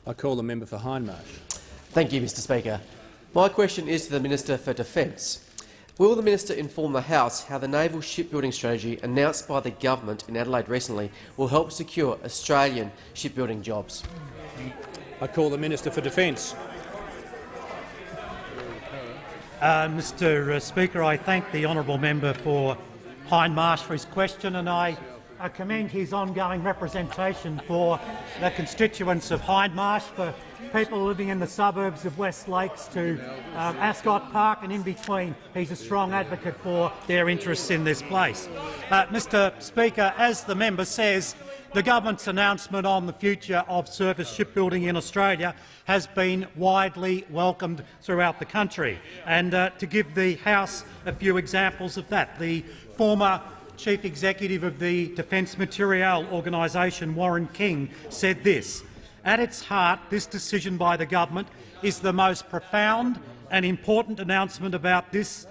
I call the member for Hindmarsh. Thank you, Mr Speaker. My question is to the Minister for Defence. Will the Minister inform the House how the naval shipbuilding strategy announced by the government in Adelaide recently will help secure Australian shipbuilding jobs? I call the Minister for Defence. Mr Speaker, I thank the honourable member for Hindmarsh for his question, and I commend his ongoing representation for the constituents of Hindmarsh, for people living in the suburbs of West Lakes to Ascot Park and in between. He's a strong advocate for their interests in this place. Mr Speaker, as the member says, the government's announcement on the future of surface shipbuilding in Australia has been widely welcomed throughout the country. And to give the House a few examples of that, the former Chief Executive of the Defence Materiel Organisation, Warren King, said this: "At its heart, this decision by the government is the most profound and important announcement about this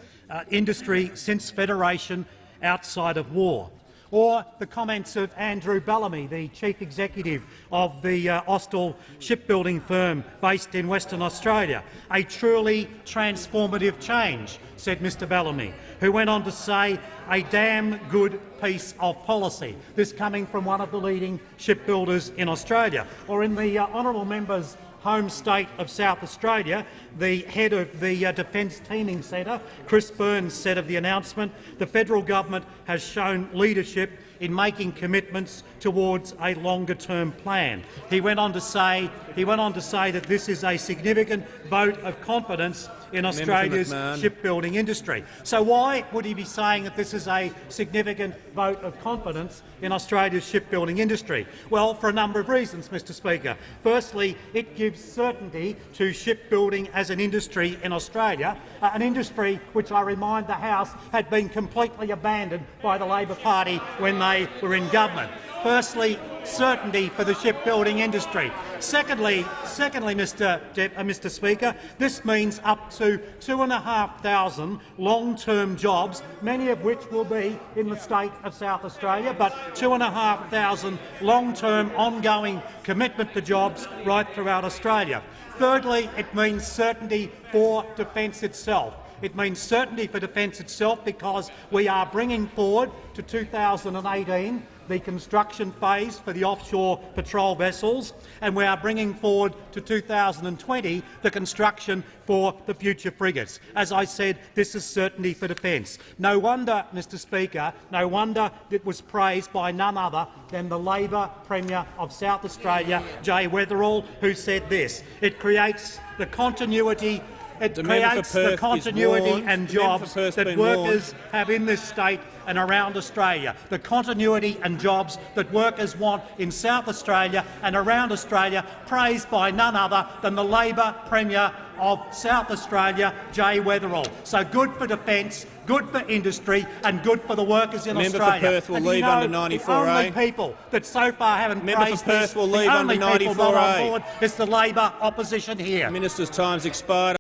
industry since Federation outside of war." Or the comments of Andrew Bellamy, the Chief Executive of the Austral shipbuilding firm based in Western Australia. "A truly transformative change," said Mr Bellamy, who went on to say, "a damn good piece of policy." This coming from one of the leading shipbuilders in Australia. Or in the honourable member's home state of South Australia, the head of the Defence Teaming Centre, Chris Burns, said of the announcement, "The federal government has shown leadership in making commitments towards a longer-term plan." He went on to say that this is a significant vote of confidence in Australia's shipbuilding industry. So why would he be saying that this is a significant vote of confidence in Australia's shipbuilding industry? Well, for a number of reasons, Mr Speaker. Firstly, it gives certainty to shipbuilding as an industry in Australia, an industry which, I remind the House, had been completely abandoned by the Labor Party when they were in government. Firstly, certainty for the shipbuilding industry. Secondly, Mr Speaker, this means up to 2,500 long-term jobs, many of which will be in the state of South Australia, but 2,500 long-term ongoing commitment to jobs right throughout Australia. Thirdly, it means certainty for defence itself. It means certainty for defence itself because we are bringing forward to 2018 the construction phase for the offshore patrol vessels, and we are bringing forward to 2020 the construction for the future frigates. As I said, this is certainty for defence. No wonder, Mr Speaker, no wonder it was praised by none other than the Labor Premier of South Australia, Jay Weatherill, who said this: "It creates the continuity and jobs that workers have in this state and around Australia. The continuity and jobs that workers want in South Australia and around Australia, praised by none other than the Labor Premier of South Australia, Jay Weatherill." So good for defence, good for industry and good for the workers in Australia. Member for Perth will leave under 94A. The only people that so far haven't praised Member for Perth will leave under 94A. is the Labor opposition here. Minister's time's expired.